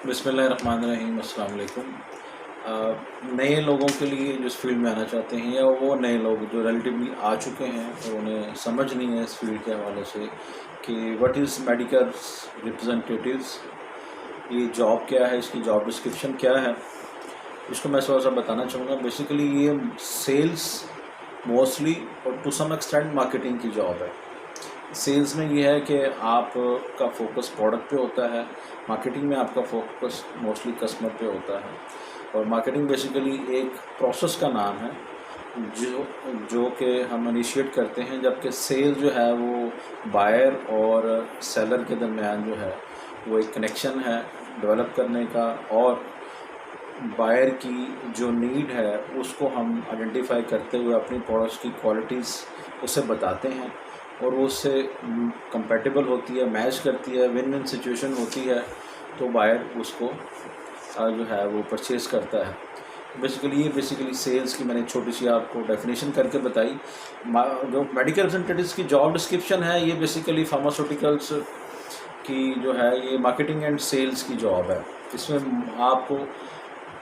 बिस्मिल्लाहिर्रहमानिर्रहीम, अस्सलाम वालेकुम। नए लोगों के लिए जो इस फील्ड में आना चाहते हैं या वो नए लोग जो रिलेटिवली आ चुके हैं और उन्हें समझ नहीं है इस फील्ड के हवाले से कि व्हाट इज़ मेडिकल रिप्रेजेंटेटिव्स, ये जॉब क्या है, इसकी जॉब डिस्क्रिप्शन क्या है, इसको मैं थोड़ा सा बताना चाहूँगा। बेसिकली ये सेल्स मोस्टली और टू सम एक्सटेंट मार्केटिंग की जॉब है। सेल्स में ये है कि आपका फोकस प्रोडक्ट पे होता है, मार्केटिंग में आपका फोकस मोस्टली कस्टमर पे होता है। और मार्केटिंग बेसिकली एक प्रोसेस का नाम है जो जो कि हम इनिशिएट करते हैं, जबकि सेल जो है वो बायर और सेलर के दरमियान जो है वो एक कनेक्शन है डेवलप करने का, और बायर की जो नीड है उसको हम आइडेंटिफाई करते हुए अपनी प्रोडक्ट्स की क्वालिटीज़ उसे बताते हैं और वो उससे कंपैटिबल होती है, मैच करती है, विन विन सिचुएशन होती है, तो बायर उसको जो है वो परचेज़ करता है। बेसिकली सेल्स की मैंने छोटी सी आपको डेफिनेशन करके बताई। जो मेडिकल रिप्रेजेंटेटिव्स की जॉब डिस्क्रिप्शन है, ये बेसिकली फार्मास्यूटिकल्स की जो है ये मार्केटिंग एंड सेल्स की जॉब है। इसमें आपको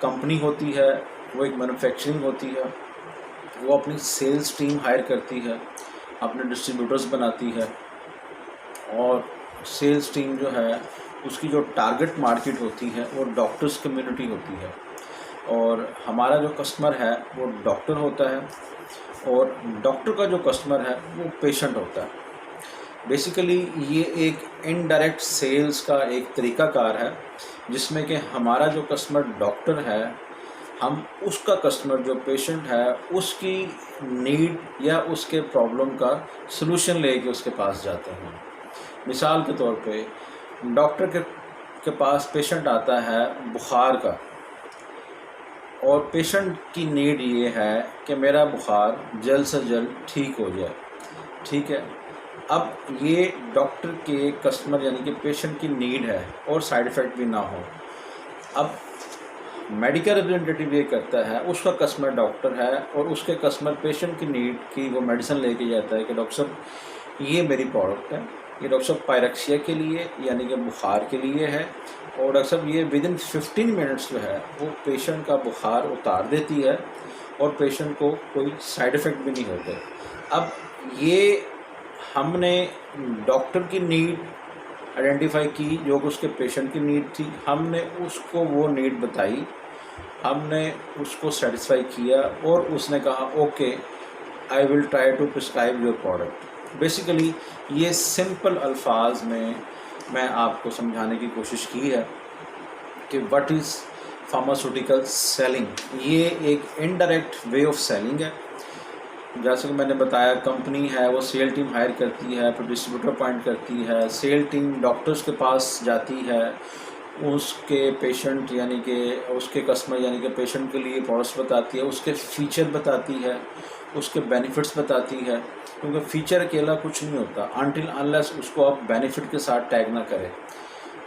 कंपनी होती है, वो एक मैन्युफैक्चरिंग होती है, वो अपनी सेल्स टीम हायर करती है, अपने डिस्ट्रीब्यूटर्स बनाती है, और सेल्स टीम जो है उसकी जो टारगेट मार्केट होती है वो डॉक्टर्स कम्युनिटी होती है, और हमारा जो कस्टमर है वो डॉक्टर होता है, और डॉक्टर का जो कस्टमर है वो पेशेंट होता है। बेसिकली ये एक इनडायरेक्ट सेल्स का एक तरीक़ाकार है जिसमें कि हमारा जो कस्टमर डॉक्टर है, हम उसका कस्टमर जो पेशेंट है उसकी नीड या उसके प्रॉब्लम का सलूशन लेके उसके पास जाते हैं। मिसाल के तौर पे डॉक्टर के पास पेशेंट आता है बुखार का, और पेशेंट की नीड ये है कि मेरा बुखार जल्द से जल्द ठीक हो जाए, ठीक है। अब ये डॉक्टर के कस्टमर यानी कि पेशेंट की नीड है और साइड इफ़ेक्ट भी ना हो। अब मेडिकल रिप्रेजेंटेटिव ये करता है, उसका कस्टमर डॉक्टर है और उसके कस्टमर पेशेंट की नीड की वो मेडिसिन लेके जाता है कि डॉक्टर साहब ये मेरी प्रोडक्ट है, ये डॉक्टर साहब पायरेक्सिया के लिए यानी कि बुखार के लिए है, और डॉक्टर साहब ये विदिन 15 मिनट्स जो है वो पेशेंट का बुखार उतार देती है और पेशेंट को कोई साइड इफ़ेक्ट भी नहीं होते। अब ये हमने डॉक्टर की नीड आइडेंटिफाई की जो कि उसके पेशेंट की नीड थी, हमने उसको वो नीड बताई, हमने उसको सेटिस्फाई किया और उसने कहा okay I will try to prescribe your product. Basically ये सिंपल अल्फाज में मैं आपको समझाने की कोशिश की है कि व्हाट इज़ फार्मास्यूटिकल सेलिंग। ये एक इनडायरेक्ट वे ऑफ सेलिंग है। जैसे कि मैंने बताया, कंपनी है वो सेल टीम हायर करती है, फिर डिस्ट्रीब्यूटर अपॉइंट करती है, सेल टीम डॉक्टर्स के पास जाती है, उसके पेशेंट यानी कि उसके कस्टमर यानी कि पेशेंट के लिए प्रोडक्ट्स बताती है, उसके फ़ीचर बताती है, उसके बेनिफिट्स बताती है, क्योंकि फ़ीचर अकेला कुछ नहीं होता अनटिल अनलेस उसको आप बेनिफिट के साथ टैग ना करें।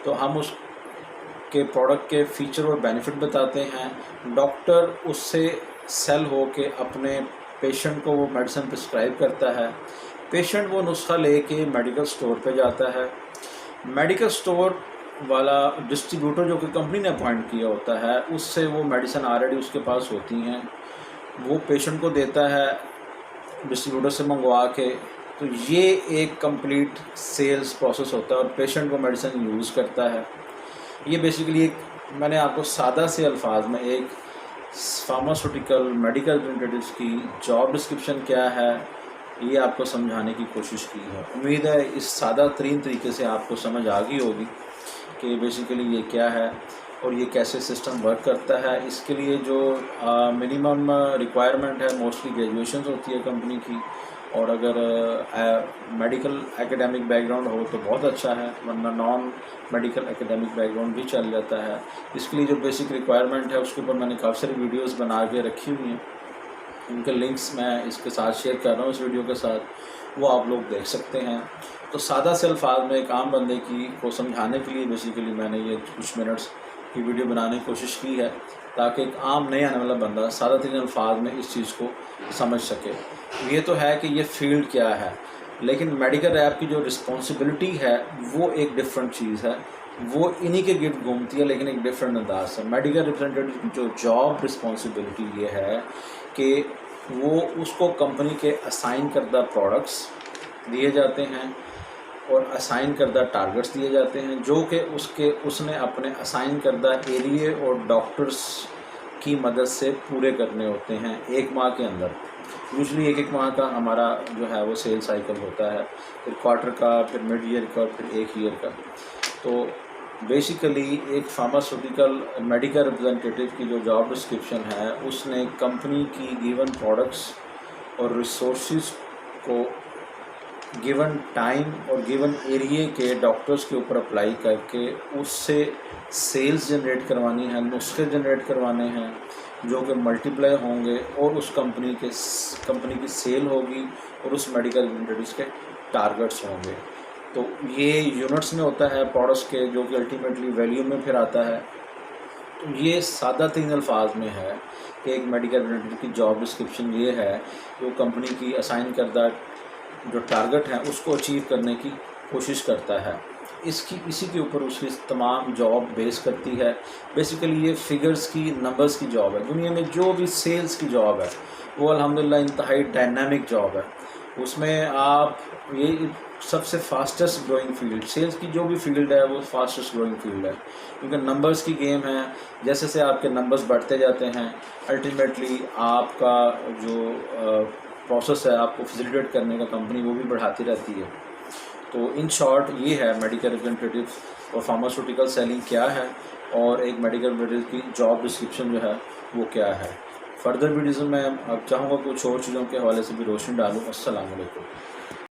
तो हम उसके प्रोडक्ट के फ़ीचर और बेनिफिट बताते हैं, डॉक्टर उससे सेल हो के अपने पेशेंट को वो मेडिसिन प्रिस्क्राइब करता है, पेशेंट वो नुस्खा लेके मेडिकल स्टोर पे जाता है, मेडिकल स्टोर वाला डिस्ट्रीब्यूटर जो कि कंपनी ने अपॉइंट किया होता है उससे वो मेडिसिन ऑलरेडी उसके पास होती हैं, वो पेशेंट को देता है डिस्ट्रीब्यूटर से मंगवा के। तो ये एक कंप्लीट सेल्स प्रोसेस होता है और पेशेंट वो मेडिसिन यूज़ करता है। ये बेसिकली एक मैंने आपको सादा से अल्फाज में एक फार्मास्यूटिकल मेडिकल रिप्रेजेंटेटिव्स की जॉब डिस्क्रिप्शन क्या है ये आपको समझाने की कोशिश की है। उम्मीद है इस सादा तरीन तरीके से आपको समझ आ गई होगी कि बेसिकली ये क्या है और ये कैसे सिस्टम वर्क करता है। इसके लिए जो मिनिमम रिक्वायरमेंट है मोस्टली ग्रेजुएशन होती है कंपनी की, और अगर मेडिकल एकेडमिक बैकग्राउंड हो तो बहुत अच्छा है, वरना नॉन मेडिकल एकेडमिक बैकग्राउंड भी चल जाता है। इसके लिए जो बेसिक रिक्वायरमेंट है उसके ऊपर मैंने काफ़ी सारी वीडियोस बना के रखी हुई हैं, उनके लिंक्स मैं इसके साथ शेयर कर रहा हूँ इस वीडियो के साथ, वो आप लोग देख सकते हैं। तो सादा से अल्फाज में एक आम बंदे की को समझाने के लिए बेसिकली मैंने ये कुछ मिनट्स की वीडियो बनाने की कोशिश की है, ताकि एक आम नए आने वाला बंदा सादा तरीन अल्फाज में इस चीज़ को समझ सके। ये तो है कि ये फील्ड क्या है, लेकिन मेडिकल रैप की जो रिस्पॉन्सिबिलिटी है वो एक डिफरेंट चीज़ है। वो इन्हीं के गिर्द घूमती है, लेकिन एक डिफरेंट अंदाज से। मेडिकल रिप्रेजेंटेटिव की जो जॉब रिस्पॉन्सिबिलिटी ये है कि वो उसको कंपनी के असाइन करदा प्रोडक्ट्स दिए जाते हैं और असाइन करदा टारगेट्स दिए जाते हैं, जो कि उसने अपने असाइन करदा एरिए और डॉक्टर्स की मदद से पूरे करने होते हैं 1 माह के अंदर। यूजली 1 माह का हमारा जो है वो सेल साइकिल होता है, फिर क्वार्टर का, फिर मिड ईयर का, फिर 1 ईयर का। तो बेसिकली एक फार्मास्यूटिकल मेडिकल रिप्रेजेंटेटिव की जो जॉब डिस्क्रिप्शन है, उसने कंपनी की गिवन प्रोडक्ट्स और रिसोर्सेज को गिवन टाइम और गिवन एरिए के डॉक्टर्स के ऊपर अप्लाई करके उससे सेल्स जनरेट करवानी है, नुस्खे जनरेट करवाने हैं जो कि मल्टीप्लाई होंगे और उस कंपनी की सेल होगी और उस मेडिकल रिप्रेजेंटेटिव्स के टारगेट्स होंगे। तो ये यूनिट्स में होता है प्रोडक्ट्स के, जो कि अल्टीमेटली वैल्यू में फिर आता है। तो ये सादा 3 अल्फाज में है कि एक मेडिकल रिप्रेजेंटेटिव की जॉब डिस्क्रिप्शन ये है कि वो कंपनी की असाइन करदा जो टारगेट है उसको अचीव करने की कोशिश करता है। इसी के ऊपर उसकी तमाम जॉब बेस करती है। बेसिकली ये फिगर्स की, नंबर्स की जॉब है। दुनिया में जो भी सेल्स की जॉब है वो अल्हम्दुलिल्लाह इंतहाई डायनामिक जॉब है। उसमें आप ये सबसे फास्टेस्ट ग्रोइंग फील्ड, सेल्स की जो भी फील्ड है वो फास्टेस्ट ग्रोइंग फील्ड है, क्योंकि नंबर्स की गेम है। जैसे जैसे आपके नंबर्स बढ़ते जाते हैं, अल्टीमेटली आपका जो प्रोसेस है आपको फैसिलिटेट करने का कंपनी, वो भी बढ़ाती रहती है। तो इन शॉर्ट ये है मेडिकल रिप्रेजेंटेटिव और फार्मास्यूटिकल सेलिंग क्या है, और एक मेडिकल रिप्रेजेंटेटिव की जॉब डिस्क्रिप्शन जो है वो क्या है। फर्दर वीडियोज़ में अब चाहूँगा कुछ और चीज़ों के हवाले से भी रोशनी डालूँ। अस्सलाम वालेकुम।